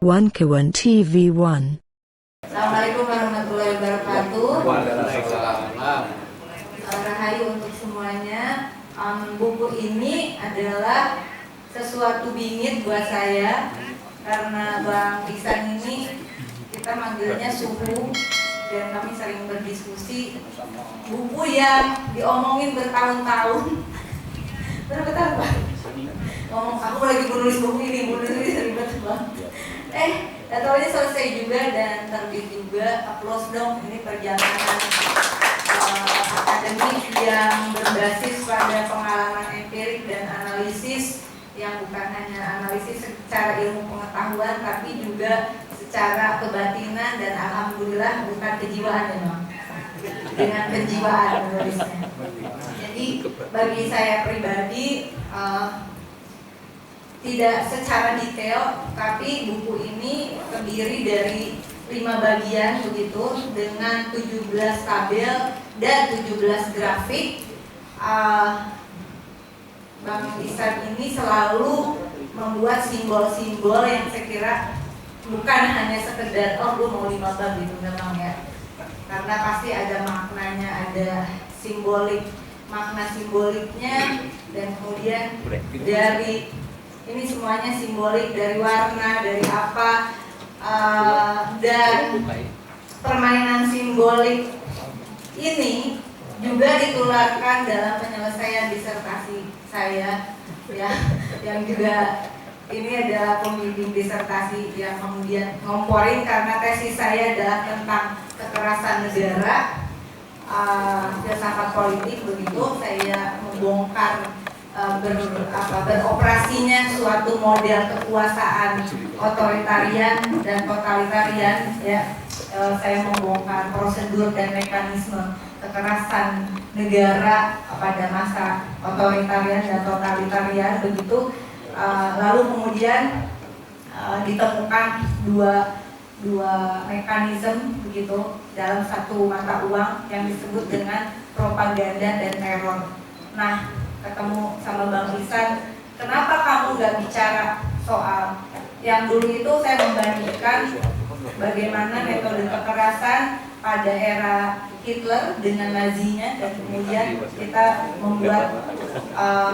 One Kawan TV1. Assalamualaikum warahmatullahi wabarakatuh. Waalaikumsalam. Rahayu untuk semuanya. Buku ini adalah sesuatu bingit buat saya karena Bang Ihsan ini kita manggilnya suhu dan kami sering berdiskusi. Buku yang diomongin bertahun-tahun. Berapa tahun Pak? Ngomong aku lagi menulis buku ini ribet banget. Taunya selesai juga dan terbit juga. Applause dong, ini perjalanan akademik yang berbasis pada pengalaman empirik dan analisis yang bukan hanya analisis secara ilmu pengetahuan tapi juga secara kebatinan dan alhamdulillah bukan kejiwaan memang dengan kejiwaan menulisnya. Jadi bagi saya pribadi tidak secara detail, tapi buku ini terdiri dari 5 bagian begitu dengan 17 tabel dan 17 grafik. Bang Ihsan ini selalu membuat simbol-simbol yang saya kira bukan hanya sekedar gue mau 5 bab gitu memang ya, karena pasti ada maknanya, ada makna simboliknya, dan kemudian dari ini semuanya simbolik dari warna, dari apa, dan permainan simbolik ini juga ditularkan dalam penyelesaian disertasi saya, ya, yang juga ini adalah pembimbing disertasi yang kemudian ngomporin karena tesis saya adalah tentang kekerasan negara, filsafat politik begitu. Saya membongkar beroperasinya suatu model kekuasaan otoritarian dan totalitarian, ya. Saya membongkar prosedur dan mekanisme kekerasan negara pada masa otoritarian dan totalitarian begitu. Lalu kemudian ditemukan dua mekanisme begitu dalam satu mata uang yang disebut dengan propaganda dan teror. Nah, ketemu sama Bang Ihsan, kenapa kamu nggak bicara soal yang dulu itu? Saya membandingkan bagaimana metode kekerasan pada era Hitler dengan Nazinya, dan kemudian kita membuat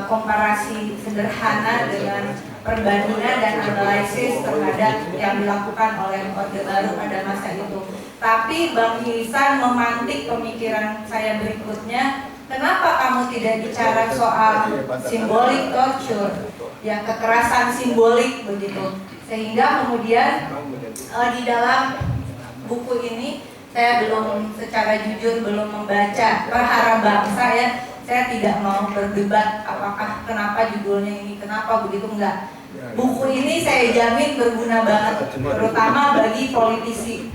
komparasi sederhana dengan perbandingan dan analisis terhadap yang dilakukan oleh Orde Baru pada masa itu. Tapi Bang Ihsan memantik pemikiran saya berikutnya, kenapa kamu tidak bicara soal simbolik torture, ya, kekerasan simbolik begitu. Sehingga kemudian di dalam buku ini saya belum secara jujur belum membaca Perhara Bangsa, ya. Saya tidak mau berdebat apakah kenapa judulnya ini, kenapa begitu, enggak. Buku ini saya jamin berguna banget, terutama bagi politisi.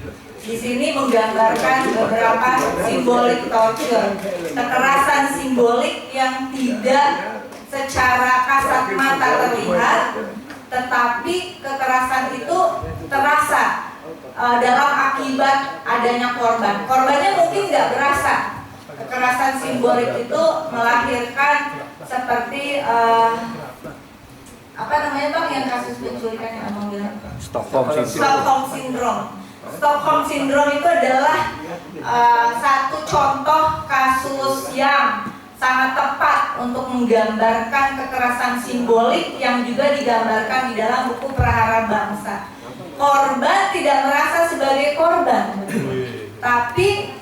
Di sini menggambarkan beberapa simbolik torture, kekerasan simbolik yang tidak secara kasat mata terlihat, tetapi kekerasan itu terasa dalam akibat adanya korban. Korbannya mungkin nggak berasa. Kekerasan simbolik itu melahirkan seperti apa namanya Bang yang kasus penculikan yang Abang bilang? Stockholm Syndrome. Stockholm Syndrome itu adalah satu contoh kasus yang sangat tepat untuk menggambarkan kekerasan simbolik yang juga digambarkan di dalam buku Perhara Bangsa. Korban tidak merasa sebagai korban, tapi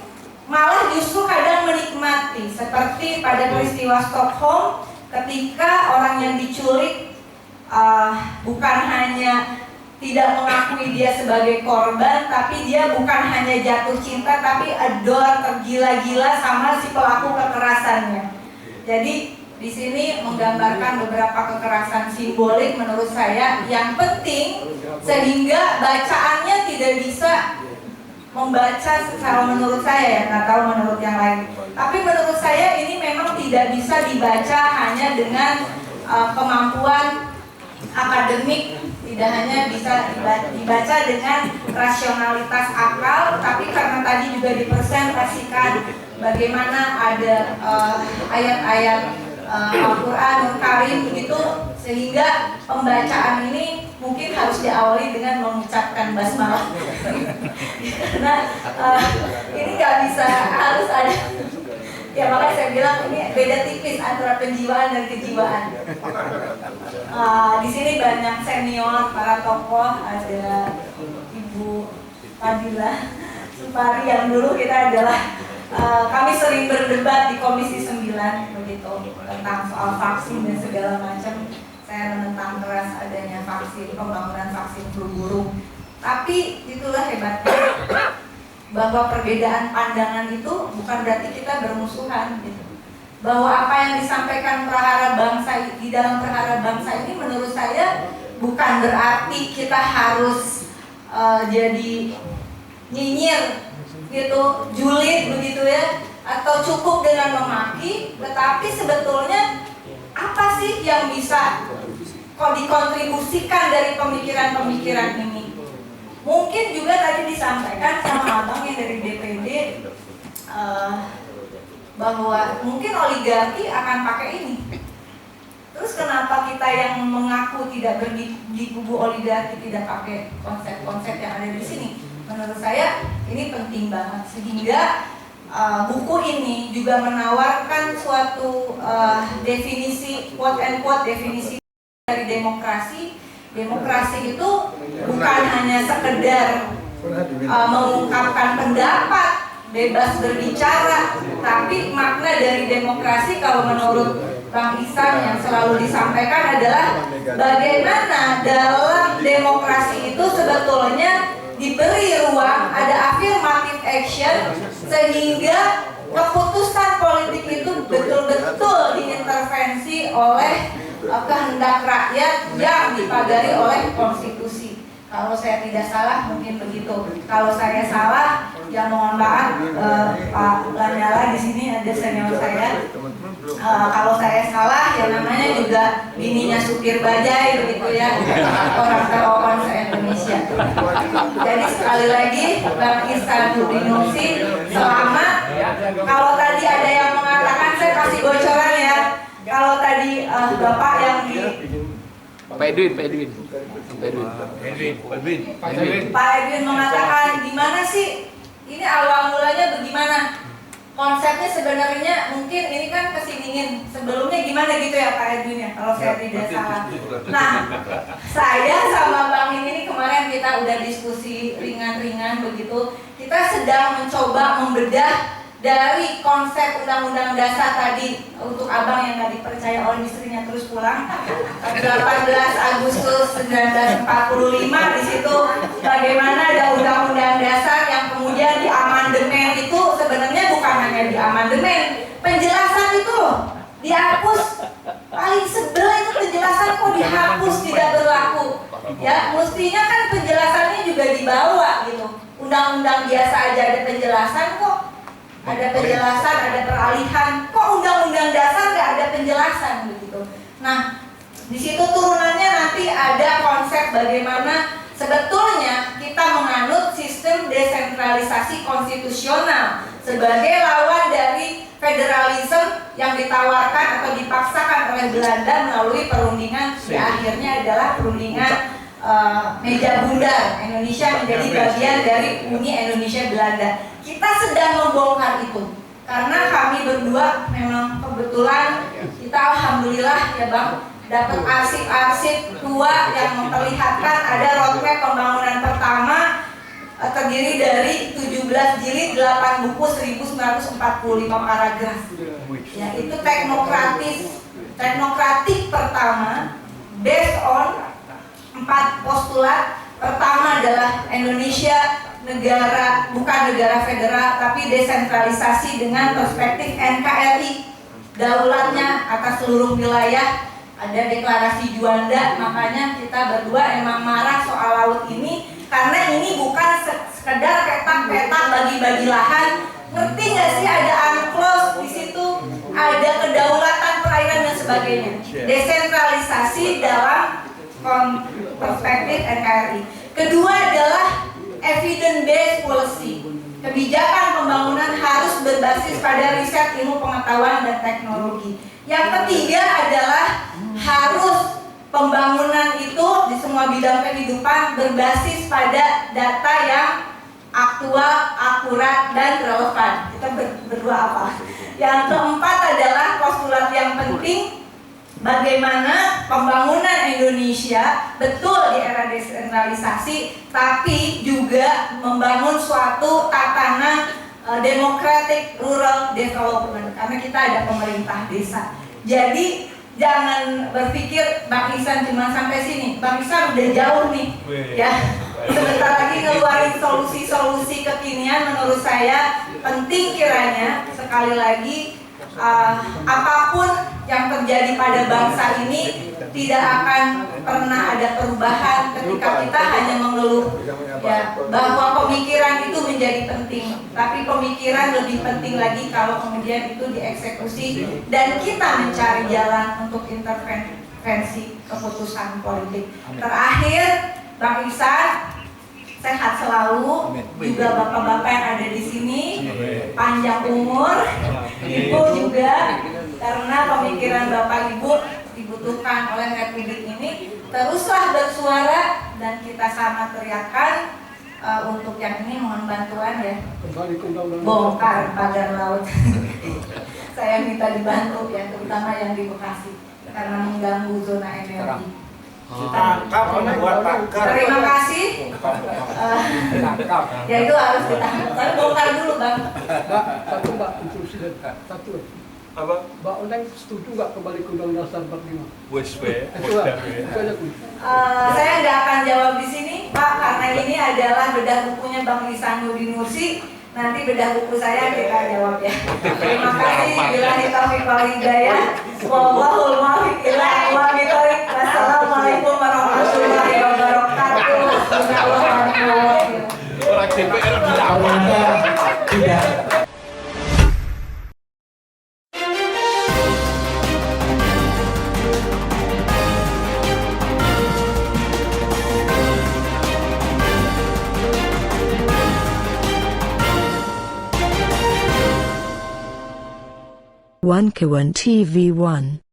malah justru kadang menikmati, seperti pada peristiwa Stockholm ketika orang yang diculik bukan hanya tidak mengakui dia sebagai korban, tapi dia bukan hanya jatuh cinta, tapi adore, tergila-gila sama si pelaku kekerasannya. Jadi di sini menggambarkan beberapa kekerasan simbolik menurut saya yang penting, sehingga bacaannya tidak bisa membaca secara, menurut saya ya, nggak tahu menurut yang lain, tapi menurut saya ini memang tidak bisa dibaca hanya dengan kemampuan akademik, tidak hanya bisa dibaca dengan rasionalitas akal, tapi karena tadi juga dipresentasikan bagaimana ada ayat-ayat Al-Quran Karim begitu, Sehingga pembacaan ini mungkin harus diawali dengan mengucapkan basmalah. Karena ini nggak bisa, harus ada. Ya makanya saya bilang ini beda tipis antara penjiwaan dan kejiwaan. Di sini banyak senior, para tokoh, ada Ibu Fadila Supari yang dulu kita adalah kami sering berdebat di Komisi 9 begitu tentang soal vaksin dan segala macam. Saya menentang keras adanya vaksin, pembangunan vaksin flu burung. Tapi itulah hebatnya bahwa perbedaan pandangan itu bukan berarti kita bermusuhan gitu. Bahwa apa yang disampaikan prahara bangsa di dalam prahara bangsa ini menurut saya bukan berarti kita harus jadi nyinyir gitu, julid begitu ya, atau cukup dengan memaki, tetapi sebetulnya apa sih yang bisa dikontribusikan dari pemikiran-pemikiran ini? Mungkin juga tadi disampaikan sama abang yang dari DPD bahwa mungkin oligarki akan pakai ini. Terus kenapa kita yang mengaku tidak di kubu oligarki tidak pakai konsep-konsep yang ada di sini? Menurut saya ini penting banget sehingga buku ini juga menawarkan suatu definisi quote and quote definisi dari demokrasi. Demokrasi itu bukan hanya sekedar mengungkapkan pendapat, bebas berbicara, tapi makna dari demokrasi kalau menurut Bang Ihsan yang selalu disampaikan adalah bagaimana dalam demokrasi itu sebetulnya diberi ruang, ada affirmative action sehingga keputusan politik itu betul-betul diintervensi oleh kehendak rakyat yang dipagari oleh konstitusi. Kalau saya tidak salah mungkin begitu. Kalau saya salah, ya mohon maaf, Pak Lanyala di sini ada senior saya. Kalau saya salah, ya namanya juga bininya supir bajai begitu ya, orang terowongan se-Indonesia. Jadi sekali lagi, Bang Ihsan Nurdinursi, selamat. Kalau tadi ada yang mengatakan, saya kasih bocoran ya. Kalau tadi Bapak yang di Pak Edwin mengatakan gimana sih ini awal mulanya bagaimana konsepnya sebenarnya, mungkin ini kan kesingingin sebelumnya gimana gitu ya Pak Edwin ya kalau saya tidak salah. Nah, saya sama Bang ini kemarin kita udah diskusi ringan-ringan begitu, kita sedang mencoba membedah dari konsep Undang-Undang Dasar tadi. Untuk abang yang nggak dipercaya oleh istrinya terus pulang, 18 Agustus 1945 di situ bagaimana ada Undang-Undang Dasar yang kemudian diamandemen. Itu sebenarnya bukan hanya diamandemen, penjelasan itu loh dihapus. Paling sebel itu penjelasan kok dihapus, tidak berlaku ya. Mestinya kan penjelasannya juga dibawa gitu. Undang-undang biasa aja ada penjelasan kok, ada penjelasan, ada peralihan. Kok undang-undang dasar nggak ada penjelasan begitu? Nah, di situ turunannya nanti ada konsep bagaimana sebetulnya kita menganut sistem desentralisasi konstitusional sebagai lawan dari federalisme yang ditawarkan atau dipaksakan oleh Belanda melalui perundingan. Di akhirnya adalah perundingan meja bundar, Indonesia menjadi bagian dari Uni Indonesia Belanda. Kita sedang membongkar itu karena kami berdua memang kebetulan kita alhamdulillah ya Bang dapat arsip-arsip tua yang memperlihatkan ada roadmap pembangunan pertama terdiri dari 17 jilid, 8 buku, 1945 paragraf. Ya, itu teknokratik pertama based on 4 postulat. Pertama adalah Indonesia bukan negara federal tapi desentralisasi dengan perspektif NKRI, daulatnya atas seluruh wilayah. Ada deklarasi Juanda, makanya kita berdua emang marah soal laut ini karena ini bukan sekedar petak-petak bagi-bagi lahan. Ngerti nggak sih, ada UNCLOS di situ, ada kedaulatan perairan dan sebagainya. Desentralisasi dalam perspektif NKRI. Kedua adalah evidence based policy. Kebijakan pembangunan harus berbasis pada riset, ilmu pengetahuan dan teknologi. Yang ketiga adalah harus pembangunan itu di semua bidang kehidupan berbasis pada data yang aktual, akurat, dan relevan. Kita berdua apa? Yang keempat adalah postulat yang penting, bagaimana pembangunan Indonesia betul di era desentralisasi, tapi juga membangun suatu tatanan democratic rural development, karena kita ada pemerintah desa. Jadi jangan berpikir Bang Ihsan cuma sampai sini. Bang Ihsan udah jauh nih, ya. Sebentar lagi ngeluarin solusi-solusi kekinian. Menurut saya penting kiranya sekali lagi apapun yang terjadi pada bangsa ini tidak akan pernah ada perubahan ketika kita hanya mengeluh, ya, bahwa pemikiran itu menjadi penting, tapi pemikiran lebih penting lagi kalau kemudian itu dieksekusi dan kita mencari jalan untuk intervensi keputusan politik. Terakhir, Bang Ihsan sehat selalu, juga bapak-bapak yang ada di sini panjang umur, ibu juga, karena pemikiran bapak ibu dibutuhkan oleh Republik ini. Teruslah bersuara dan kita sama teriakan untuk yang ini mohon bantuan ya, bongkar pagar laut. Saya minta dibantu ya, terutama yang di Bekasi karena mengganggu zona energi. Terima kasih. Ya itu harus ditangkap. Tapi bongkar dulu Bang. Mbak, instruksi satu. Apa? Mbak Oneng setuju nggak kembali ke Undang-Undang Dasar 45? Itu aja. Saya nggak akan jawab di sini, Pak, karena ini adalah bedah bukunya Bang Ihsanuddin Nursi. Nanti bedah buku saya kita jawab ya. Terima kasih. Billahi taufiq wal hidayah. Wallahul muwaffiq ila aqwamit thoriq. Wassalamualaikum warahmatullahi wabarakatuh. Orang DPR bilang Tidak. One Kawan TV 1